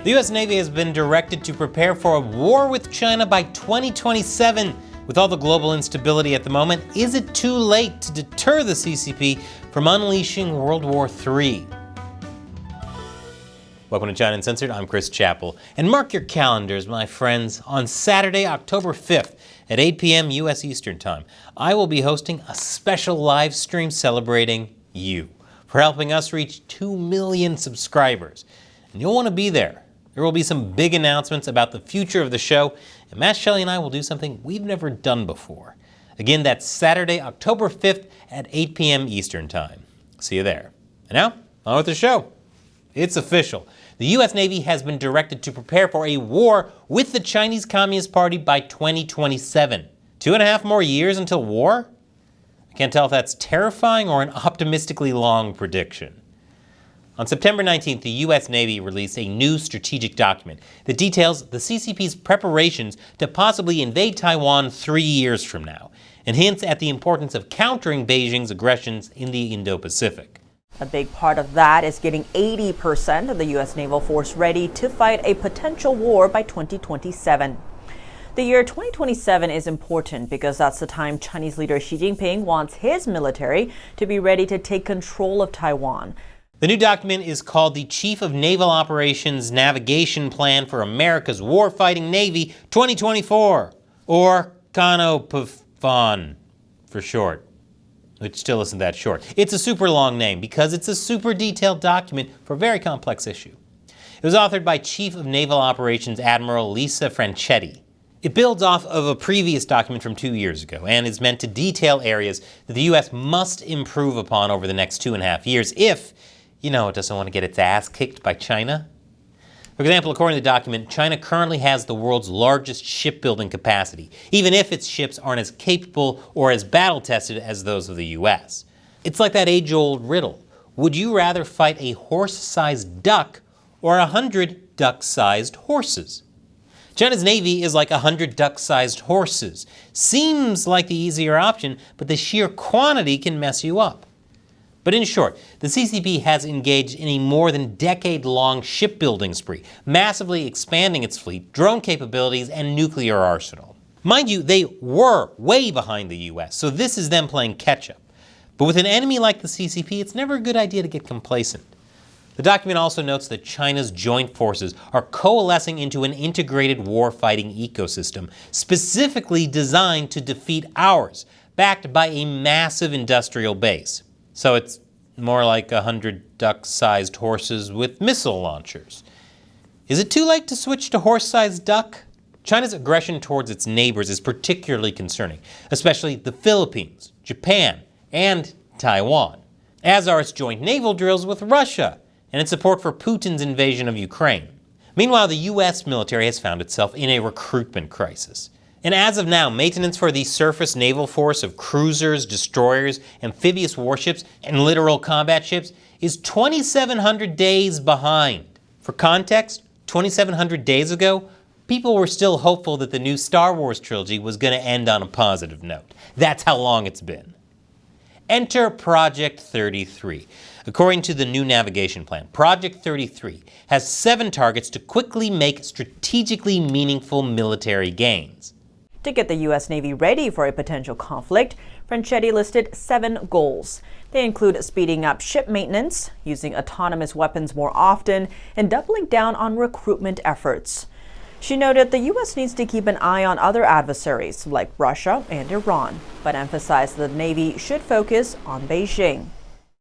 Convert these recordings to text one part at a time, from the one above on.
The U.S. Navy has been directed to prepare for a war with China by 2027. With all the global instability at the moment, is it too late to deter the CCP from unleashing World War III? Welcome to China Uncensored, I'm Chris Chappell. And mark your calendars, my friends, on Saturday, October 5th at 8 p.m. U.S. Eastern Time, I will be hosting a special live stream celebrating you for helping us reach 2 million subscribers. And you'll want to be there. There will be some big announcements about the future of the show, and Matt Shelley and I will do something we've never done before. Again, that's Saturday, October 5th at 8 p.m. Eastern Time. See you there. And now, on with the show. It's official. The U.S. Navy has been directed to prepare for a war with the Chinese Communist Party by 2027. 2.5 more years until war? I can't tell if that's terrifying or an optimistically long prediction. On September 19th, the U.S. Navy released a new strategic document that details the CCP's preparations to possibly invade Taiwan 3 years from now, and hints at the importance of countering Beijing's aggressions in the Indo-Pacific. A big part of that is getting 80% of the U.S. naval force ready to fight a potential war by 2027. The year 2027 is important because that's the time Chinese leader Xi Jinping wants his military to be ready to take control of Taiwan. The new document is called the Chief of Naval Operations Navigation Plan for America's Warfighting Navy 2024, or CONOPFON for short, which still isn't that short. It's a super long name because it's a super detailed document for a very complex issue. It was authored by Chief of Naval Operations Admiral Lisa Franchetti. It builds off of a previous document from 2 years ago and is meant to detail areas that the U.S. must improve upon over the next 2.5 years if, it doesn't want to get its ass kicked by China. For example, according to the document, China currently has the world's largest shipbuilding capacity, even if its ships aren't as capable or as battle-tested as those of the U.S. It's like that age-old riddle. Would you rather fight a horse-sized duck or 100 duck-sized horses? China's Navy is like 100 duck-sized horses. Seems like the easier option, but the sheer quantity can mess you up. But in short, the CCP has engaged in a more than decade-long shipbuilding spree, massively expanding its fleet, drone capabilities, and nuclear arsenal. Mind you, they were way behind the US, so this is them playing catch-up. But with an enemy like the CCP, it's never a good idea to get complacent. The document also notes that China's joint forces are coalescing into an integrated war-fighting ecosystem, specifically designed to defeat ours, backed by a massive industrial base. So it's more like 100 duck-sized horses with missile launchers. Is it too late to switch to horse-sized duck? China's aggression towards its neighbors is particularly concerning, especially the Philippines, Japan, and Taiwan, as are its joint naval drills with Russia and its support for Putin's invasion of Ukraine. Meanwhile, the U.S. military has found itself in a recruitment crisis. And as of now, maintenance for the surface naval force of cruisers, destroyers, amphibious warships, and littoral combat ships is 2,700 days behind. For context, 2,700 days ago, people were still hopeful that the new Star Wars trilogy was going to end on a positive note. That's how long it's been. Enter Project 33. According to the new navigation plan, Project 33 has 7 targets to quickly make strategically meaningful military gains. To get the U.S. Navy ready for a potential conflict, Franchetti listed 7 goals. They include speeding up ship maintenance, using autonomous weapons more often, and doubling down on recruitment efforts. She noted the U.S. needs to keep an eye on other adversaries like Russia and Iran, but emphasized the Navy should focus on Beijing.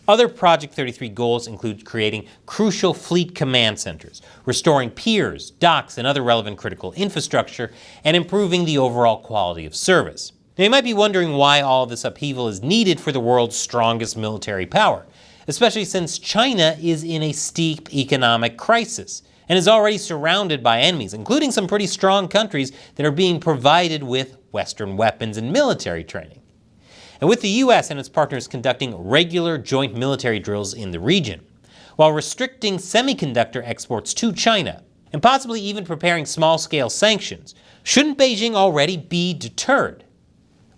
Other Project 33 goals include creating crucial fleet command centers, restoring piers, docks, and other relevant critical infrastructure, and improving the overall quality of service. Now, you might be wondering why all of this upheaval is needed for the world's strongest military power, especially since China is in a steep economic crisis and is already surrounded by enemies, including some pretty strong countries that are being provided with Western weapons and military training. And with the U.S. and its partners conducting regular joint military drills in the region, while restricting semiconductor exports to China, and possibly even preparing small-scale sanctions, shouldn't Beijing already be deterred?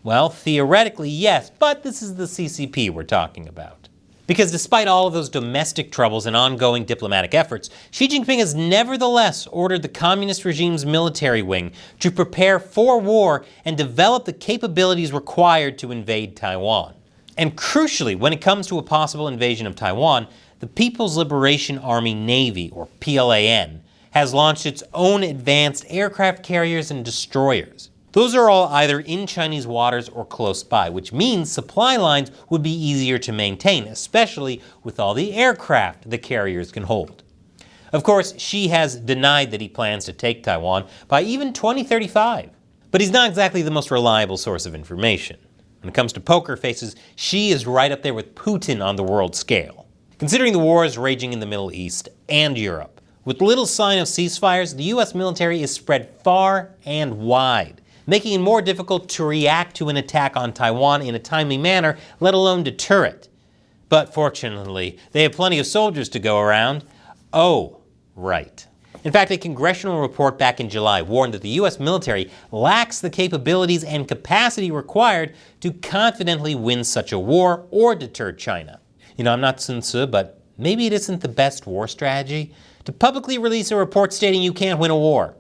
Well, theoretically, yes, but this is the CCP we're talking about. Because despite all of those domestic troubles and ongoing diplomatic efforts, Xi Jinping has nevertheless ordered the communist regime's military wing to prepare for war and develop the capabilities required to invade Taiwan. And crucially, when it comes to a possible invasion of Taiwan, the People's Liberation Army Navy, or PLAN, has launched its own advanced aircraft carriers and destroyers. Those are all either in Chinese waters or close by, which means supply lines would be easier to maintain, especially with all the aircraft the carriers can hold. Of course, Xi has denied that he plans to take Taiwan by even 2035. But he's not exactly the most reliable source of information. When it comes to poker faces, Xi is right up there with Putin on the world scale. Considering the wars raging in the Middle East and Europe, with little sign of ceasefires, the US military is spread far and wide, making it more difficult to react to an attack on Taiwan in a timely manner, let alone deter it. But fortunately, they have plenty of soldiers to go around. Oh, right. In fact, a congressional report back in July warned that the US military lacks the capabilities and capacity required to confidently win such a war or deter China. I'm not Sun Tzu, but maybe it isn't the best war strategy to publicly release a report stating you can't win a war.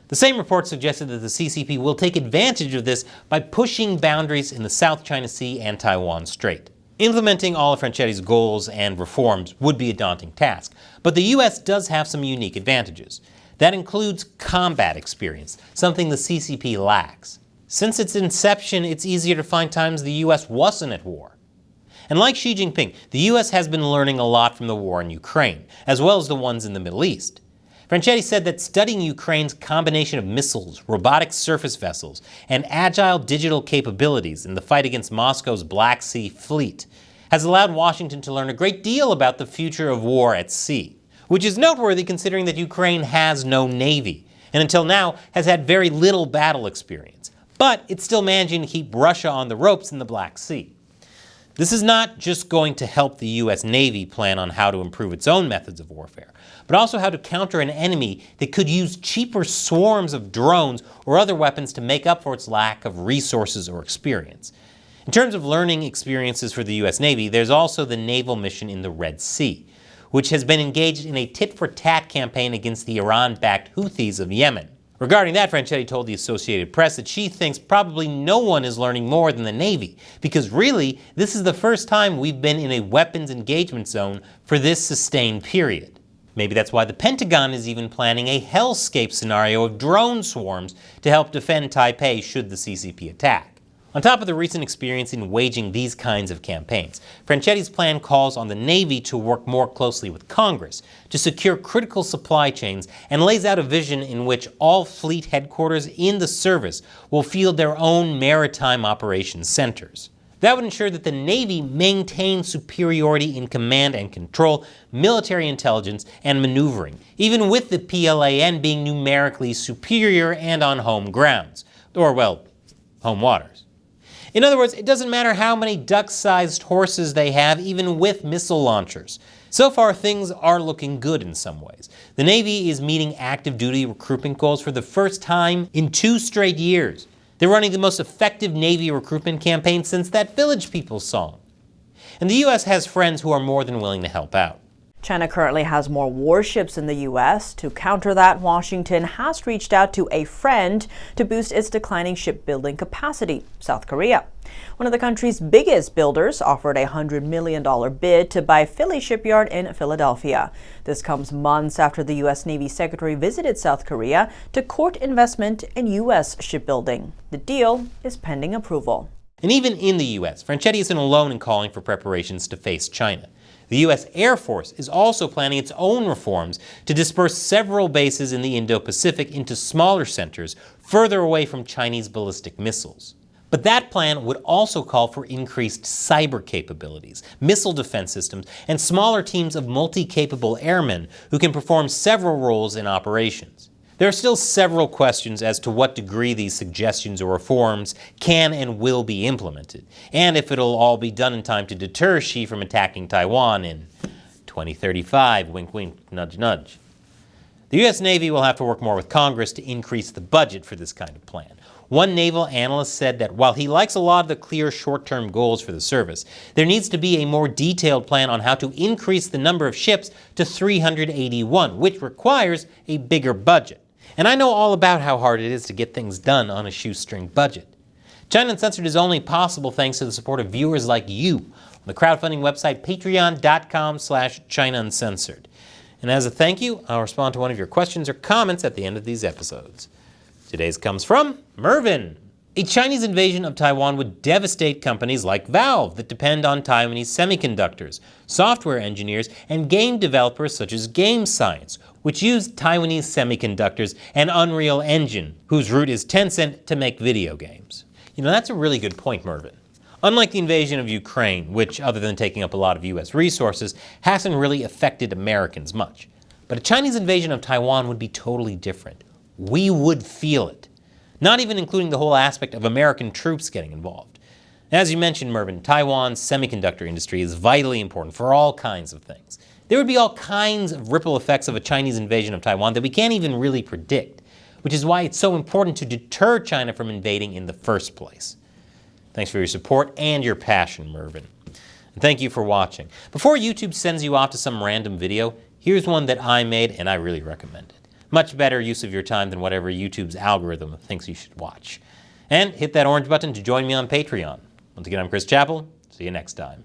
The same report suggested that the CCP will take advantage of this by pushing boundaries in the South China Sea and Taiwan Strait. Implementing all of Franchetti's goals and reforms would be a daunting task, but the US does have some unique advantages. That includes combat experience, something the CCP lacks. Since its inception, it's easier to find times the US wasn't at war. And like Xi Jinping, the US has been learning a lot from the war in Ukraine, as well as the ones in the Middle East. Franchetti said that studying Ukraine's combination of missiles, robotic surface vessels, and agile digital capabilities in the fight against Moscow's Black Sea Fleet has allowed Washington to learn a great deal about the future of war at sea, which is noteworthy considering that Ukraine has no navy, and until now has had very little battle experience. But it's still managing to keep Russia on the ropes in the Black Sea. This is not just going to help the US Navy plan on how to improve its own methods of warfare, but also how to counter an enemy that could use cheaper swarms of drones or other weapons to make up for its lack of resources or experience. In terms of learning experiences for the US Navy, there's also the naval mission in the Red Sea, which has been engaged in a tit-for-tat campaign against the Iran-backed Houthis of Yemen. Regarding that, Franchetti told the Associated Press that she thinks probably no one is learning more than the Navy, because really, this is the first time we've been in a weapons engagement zone for this sustained period. Maybe that's why the Pentagon is even planning a hellscape scenario of drone swarms to help defend Taipei should the CCP attack. On top of the recent experience in waging these kinds of campaigns, Franchetti's plan calls on the Navy to work more closely with Congress to secure critical supply chains and lays out a vision in which all fleet headquarters in the service will field their own maritime operations centers. That would ensure that the Navy maintains superiority in command and control, military intelligence, and maneuvering, even with the PLAN being numerically superior and on home grounds, or, well, home waters. In other words, it doesn't matter how many duck-sized horses they have, even with missile launchers. So far, things are looking good in some ways. The Navy is meeting active duty recruitment goals for the first time in 2 straight years. They're running the most effective Navy recruitment campaign since that Village People song. And the US has friends who are more than willing to help out. China currently has more warships in the U.S. To counter that, Washington has reached out to a friend to boost its declining shipbuilding capacity, South Korea. One of the country's biggest builders offered a $100 million bid to buy Philly Shipyard in Philadelphia. This comes months after the U.S. Navy Secretary visited South Korea to court investment in U.S. shipbuilding. The deal is pending approval. And even in the U.S., Franchetti isn't alone in calling for preparations to face China. The U.S. Air Force is also planning its own reforms to disperse several bases in the Indo-Pacific into smaller centers further away from Chinese ballistic missiles. But that plan would also call for increased cyber capabilities, missile defense systems, and smaller teams of multi-capable airmen who can perform several roles in operations. There are still several questions as to what degree these suggestions or reforms can and will be implemented, and if it'll all be done in time to deter Xi from attacking Taiwan in 2035, wink wink, nudge nudge. The US Navy will have to work more with Congress to increase the budget for this kind of plan. One naval analyst said that while he likes a lot of the clear short-term goals for the service, there needs to be a more detailed plan on how to increase the number of ships to 381, which requires a bigger budget. And I know all about how hard it is to get things done on a shoestring budget. China Uncensored is only possible thanks to the support of viewers like you on the crowdfunding website patreon.com/China Uncensored. And as a thank you, I'll respond to one of your questions or comments at the end of these episodes. Today's comes from Mervin. A Chinese invasion of Taiwan would devastate companies like Valve that depend on Taiwanese semiconductors, software engineers, and game developers such as Game Science, which use Taiwanese semiconductors and Unreal Engine, whose root is Tencent, to make video games. You know, that's a really good point, Mervin. Unlike the invasion of Ukraine, which, other than taking up a lot of US resources, hasn't really affected Americans much. But a Chinese invasion of Taiwan would be totally different. We would feel it. Not even including the whole aspect of American troops getting involved. As you mentioned, Mervin, Taiwan's semiconductor industry is vitally important for all kinds of things. There would be all kinds of ripple effects of a Chinese invasion of Taiwan that we can't even really predict, which is why it's so important to deter China from invading in the first place. Thanks for your support and your passion, Mervin. And thank you for watching. Before YouTube sends you off to some random video, here's one that I made and I really recommend it. Much better use of your time than whatever YouTube's algorithm thinks you should watch. And hit that orange button to join me on Patreon. Once again, I'm Chris Chappell. See you next time.